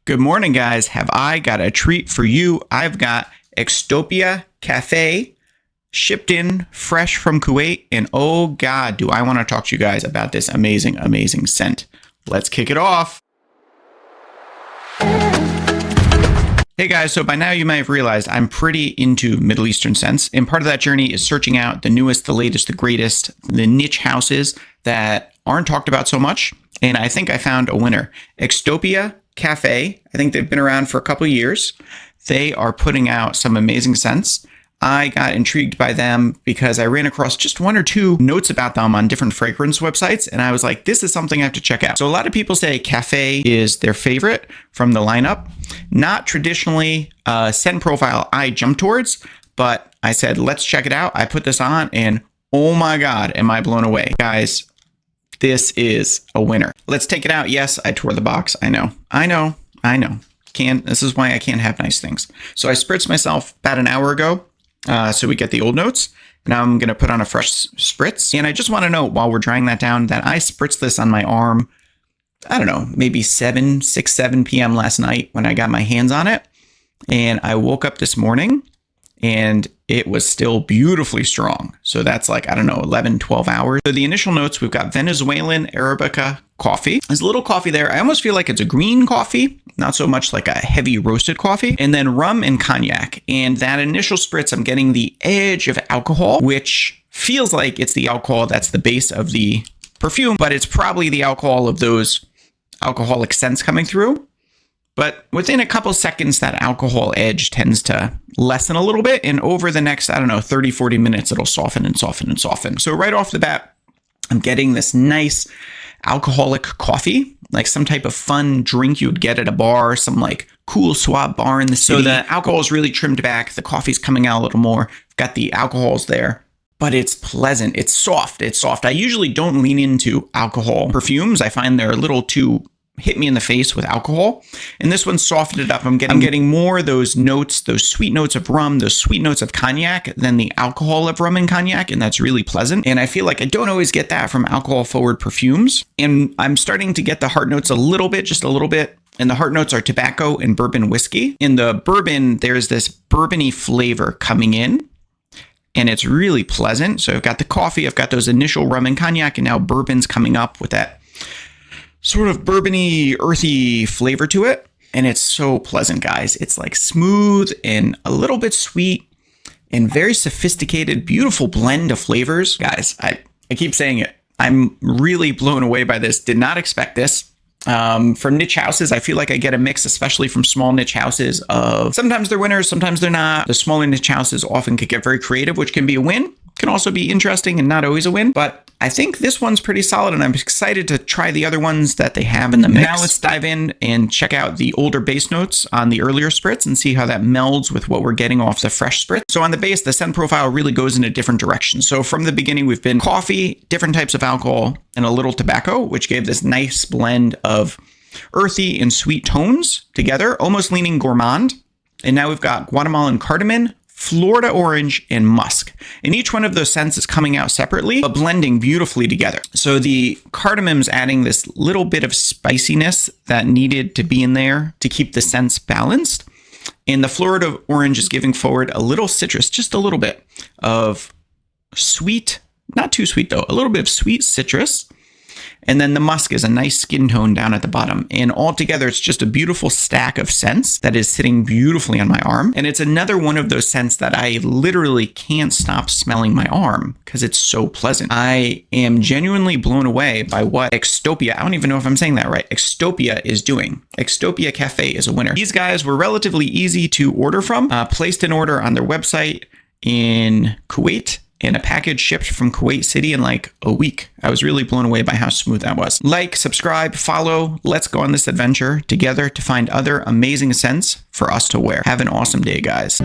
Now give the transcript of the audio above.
Good morning, guys. Have I got a treat for you? I've got Ecstopia Cafe shipped in fresh from Kuwait. And oh God, do I want to talk to you guys about this amazing, amazing scent. Let's kick it off. Hey guys, so by now you may have realized I'm pretty into Middle Eastern scents, and part of that journey is searching out the newest, the latest, the greatest, the niche houses that aren't talked about so much, and I think I found a winner. Ecstopia Cafe, I think they've been around for a couple of years. They are putting out some amazing scents. I got intrigued by them because I ran across just one or two notes about them on different fragrance websites, and I was like, this is something I have to check out. So a lot of people say Cafe is their favorite from the lineup. Not traditionally a scent profile I jump towards, but I said, let's check it out. I put this on and oh my God, am I blown away. Guys, this is a winner. Let's take it out. Yes, I tore the box. I know. This is why I can't have nice things. So I spritzed myself about an hour ago. So we get the old notes. Now I'm going to put on a fresh spritz. And I just want to note while we're drying that down that I spritzed this on my arm, I don't know, maybe 6, 7 p.m. last night when I got my hands on it. And I woke up this morning and it was still beautifully strong. So that's like, I don't know, 11, 12 hours. So the initial notes, we've got Venezuelan Arabica coffee. There's a little coffee there. I almost feel like it's a green coffee, not so much like a heavy roasted coffee. And then rum and cognac. And that initial spritz, I'm getting the edge of alcohol, which feels like it's the alcohol that's the base of the perfume, but it's probably the alcohol of those alcoholic scents coming through. But within a couple seconds, that alcohol edge tends to lessen a little bit. And over the next, 30, 40 minutes, it'll soften and soften and soften. So right off the bat, I'm getting this nice alcoholic coffee, like some type of fun drink you would get at a bar, some like cool swab bar in the city. So the alcohol is really trimmed back. The coffee's coming out a little more. I've got the alcohols there, but it's pleasant. It's soft. I usually don't lean into alcohol perfumes. I find they're a little too hit me in the face with alcohol. And this one softened it up. I'm getting more of those notes, those sweet notes of rum, those sweet notes of cognac than the alcohol of rum and cognac. And that's really pleasant. And I feel like I don't always get that from alcohol forward perfumes. And I'm starting to get the heart notes just a little bit. And the heart notes are tobacco and bourbon whiskey. In the bourbon, there's this bourbony flavor coming in. And it's really pleasant. So I've got the coffee, I've got those initial rum and cognac, and now bourbon's coming up with that sort of bourbony, earthy flavor to it. And it's so pleasant, guys. It's like smooth and a little bit sweet and very sophisticated, beautiful blend of flavors. Guys, I keep saying it. I'm really blown away by this. Did not expect this. For niche houses, I feel like I get a mix, especially from small niche houses of sometimes they're winners, sometimes they're not. The smaller niche houses often could get very creative, which can be a win. Can also be interesting and not always a win. But I think this one's pretty solid, and I'm excited to try the other ones that they have in the mix. Now let's dive in and check out the older base notes on the earlier spritz and see how that melds with what we're getting off the fresh spritz. So on the base, the scent profile really goes in a different direction. So from the beginning, we've been coffee, different types of alcohol, and a little tobacco, which gave this nice blend of earthy and sweet tones together, almost leaning gourmand. And now we've got Guatemalan cardamom, Florida orange, and musk. And each one of those scents is coming out separately, but blending beautifully together. So the cardamom's adding this little bit of spiciness that needed to be in there to keep the scents balanced. And the Florida orange is giving forward a little citrus, just a little bit of sweet, not too sweet though, a little bit of sweet citrus. And then the musk is a nice skin tone down at the bottom. And altogether, it's just a beautiful stack of scents that is sitting beautifully on my arm. And it's another one of those scents that I literally can't stop smelling my arm because it's so pleasant. I am genuinely blown away by what Extopia, I don't even know if I'm saying that right, Extopia is doing. Ecstopia Cafe is a winner. These guys were relatively easy to order from. Placed an order on their website in Kuwait, and a package shipped from Kuwait City in like a week. I was really blown away by how smooth that was. Like, subscribe, follow. Let's go on this adventure together to find other amazing scents for us to wear. Have an awesome day, guys.